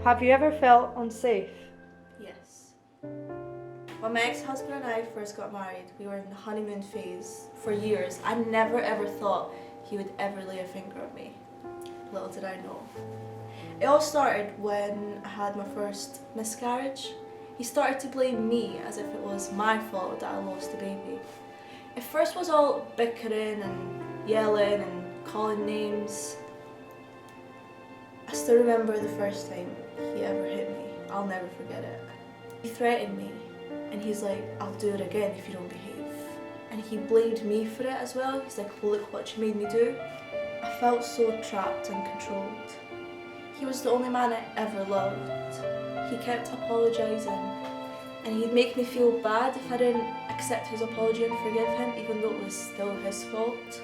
Have you ever felt unsafe? Yes. When my ex-husband and I first got married, we were in the honeymoon phase for years. I never ever thought he would ever lay a finger on me. Little did I know. It all started when I had my first miscarriage. He started to blame me as if it was my fault that I lost the baby. It first was all bickering and yelling and calling names. I still remember the first time he ever hit me. I'll never forget it. He threatened me and he's like, I'll do it again if you don't behave. And he blamed me for it as well. He's like, well, look what you made me do. I felt so trapped and controlled. He was the only man I ever loved. He kept apologising and he'd make me feel bad if I didn't accept his apology and forgive him, even though it was still his fault.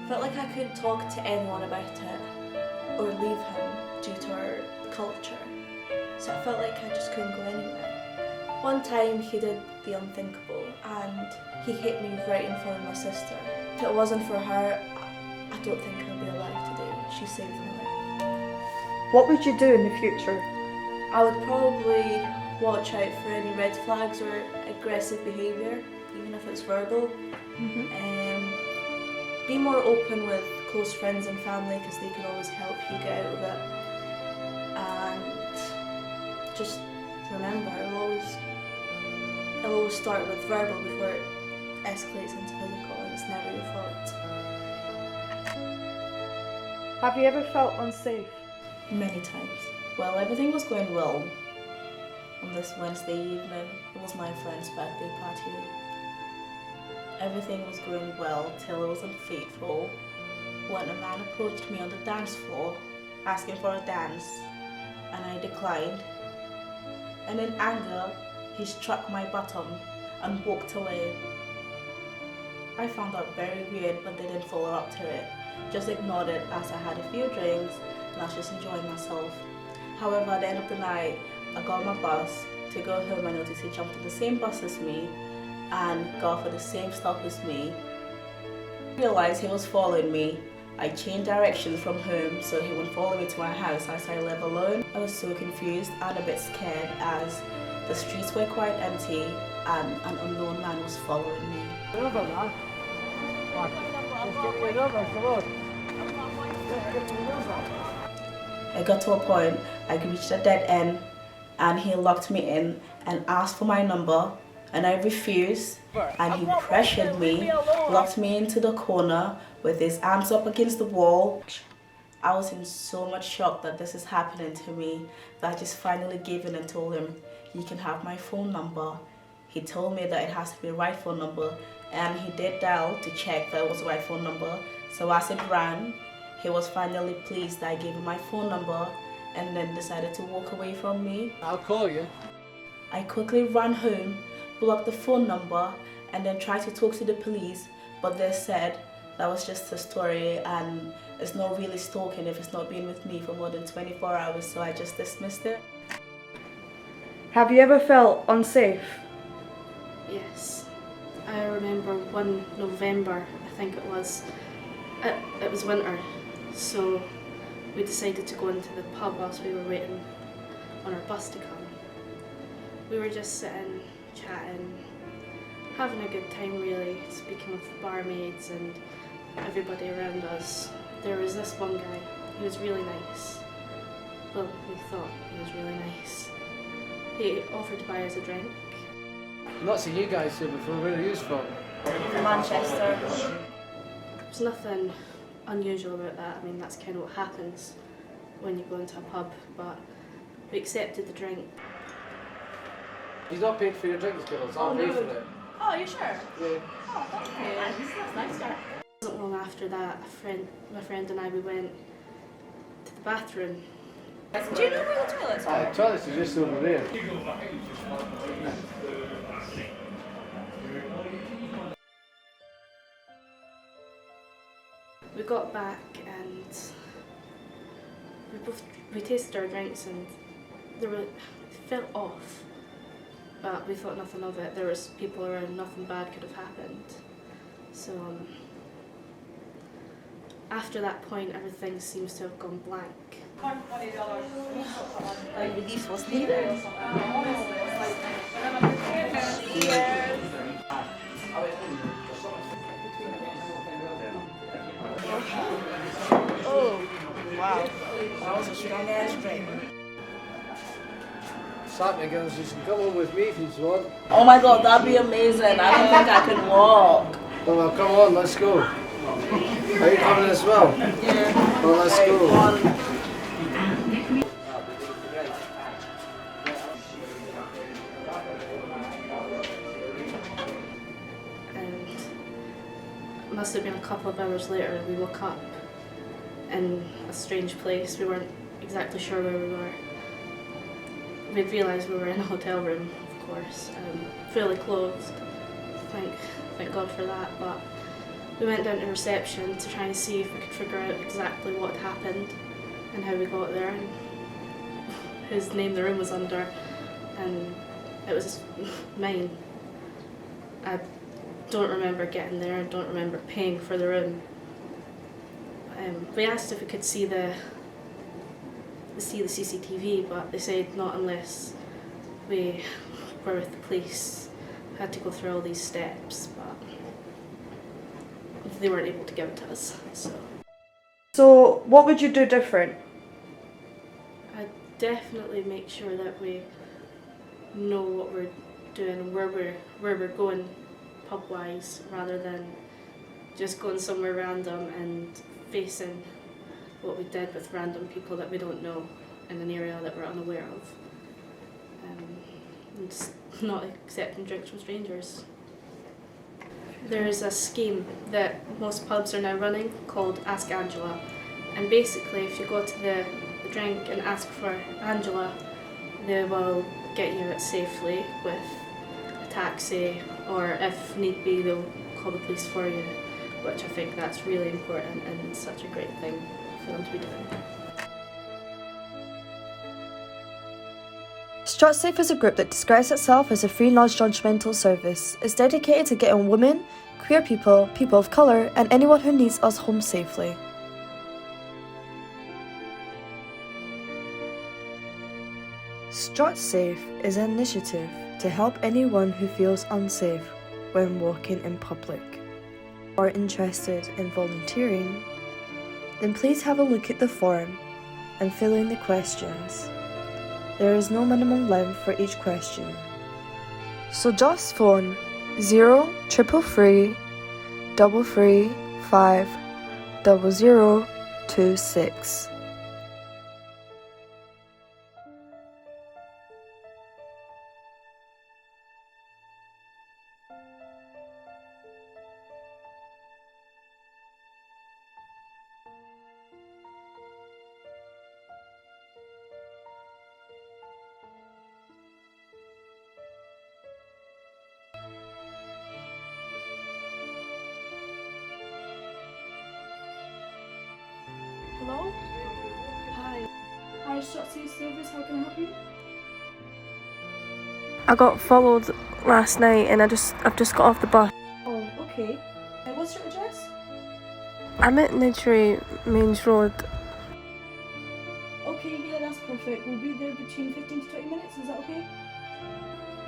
Felt like I couldn't talk to anyone about it or leave him due to our culture. So I felt like I just couldn't go anywhere. One time he did the unthinkable and he hit me right in front of my sister. If it wasn't for her, I don't think I'd be alive today. She saved my life. What would you do in the future? I would probably watch out for any red flags or aggressive behaviour, even if it's verbal. Be more open with close friends and family because they can always help you get out of it. And just remember, it'll always start with verbal before it escalates into physical, and it's never your fault. Have you ever felt unsafe? Many times. Well, everything was going well on this Wednesday evening. It was my friend's birthday party. Everything was going well till it was unfaithful when a man approached me on the dance floor asking for a dance, and I declined. And in anger, he struck my bottom and walked away. I found that very weird but didn't follow up to it. Just ignored it as I had a few drinks and I was just enjoying myself. However, at the end of the night, I got on my bus to go home and noticed he jumped on the same bus as me and got for the same stop as me. I realized he was following me. I changed directions from home so he wouldn't follow me to my house as I live alone. I was so confused and a bit scared as the streets were quite empty and an unknown man was following me. I got to a point, I reached a dead end and he locked me in and asked for my number and I refused and he pressured me, locked me into the corner with his arms up against the wall. I was in so much shock that this is happening to me that I just finally gave in and told him, you can have my phone number. He told me that it has to be the right phone number and he did dial to check that it was the right phone number. So as it rang, he was finally pleased that I gave him my phone number and then decided to walk away from me. I'll call you. I quickly ran home, blocked the phone number and then tried to talk to the police, but they said that was just a story and it's not really stalking if it's not been with me for more than 24 hours, so I just dismissed it. Have you ever felt unsafe? Yes. I remember one November, I think it was winter, so we decided to go into the pub whilst we were waiting on our bus to come. We were just sitting, chatting, having a good time really, speaking with the barmaids and everybody around us. There was this one guy, he was really nice. Well, we thought he was really nice. He offered to buy us a drink. Not seen you guys here before, where are you from? Manchester. There's nothing unusual about that. I mean, that's kind of what happens when you go into a pub, but we accepted the drink. He's not paid for your drinks, girls. I'll pay for it. Oh, are you sure? Yeah. Oh, thank you. That's nice, yeah. It wasn't long after that, my friend and I, we went to the bathroom. Do you know where the toilets are? The toilets are just over there. We got back and we tasted our drinks and they felt off, but we thought nothing of it. There was people around, nothing bad could have happened. So after that point, everything seems to have gone blank. Relief was needed. Oh, wow. That was a strong ass drink. Saturday girls, you can come home with me if you want. Oh my god, that'd be amazing. I don't think I could walk. Oh, well, come on, let's go. Are you coming as well? Yeah. Well, let's go. And it must have been a couple of hours later we woke up in a strange place. We weren't exactly sure where we were. We'd realised we were in a hotel room, of course, fully clothed. Thank God for that. But we went down to reception to try and see if we could figure out exactly what had happened and how we got there and whose name the room was under, and it was mine. I don't remember getting there. I don't remember paying for the room. We asked if we could see the CCTV, but they said not unless we were with the police. We had to go through all these steps, but they weren't able to give it to us. So, what would you do different? I'd definitely make sure that we know what we're doing, where we're going pub-wise, rather than just going somewhere random and facing what we did with random people that we don't know in an area that we're unaware of. And just not accepting drinks from strangers. There's a scheme that most pubs are now running called Ask Angela, and basically if you go to the drink and ask for Angela, they will get you out safely with a taxi, or if need be they'll call the police for you, which I think that's really important and such a great thing for them to be doing. StrutSafe is a group that describes itself as a free, non-judgmental service. It's dedicated to getting women, queer people, people of colour, and anyone who needs us home safely. StrutSafe is an initiative to help anyone who feels unsafe when walking in public. Or interested in volunteering, then please have a look at the form and fill in the questions. There is no minimum length for each question. So just phone 0333 335 0026. Hello? Hi. Hi, StrutSafe service, how can I help you? I got followed last night and I've just got off the bus. Oh, okay. What's your address? I'm at Nidgery Mains Road. Okay, yeah, that's perfect. We'll be there between 15 to 20 minutes, is that okay?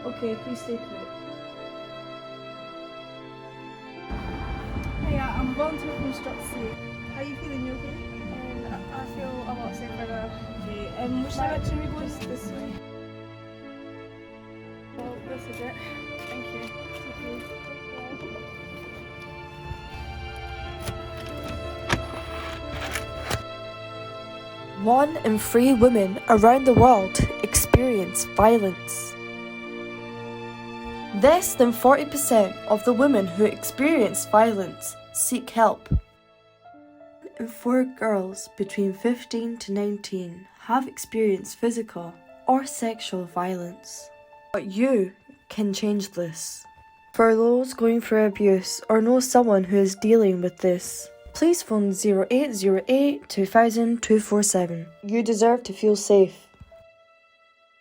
Okay, please stay put. Hiya, I'm a volunteer from StrutSafe. How are you feeling? You okay? I feel a lot safer now. Okay, which direction are we going? Just this way. Well, this is it. Thank you. One in 3 women around the world experience violence. Less than 40% of the women who experience violence seek help. 1 in 4 girls between 15 to 19 have experienced physical or sexual violence. But you can change this. For those going through abuse or know someone who is dealing with this, please phone 0808 2000 247. You deserve to feel safe.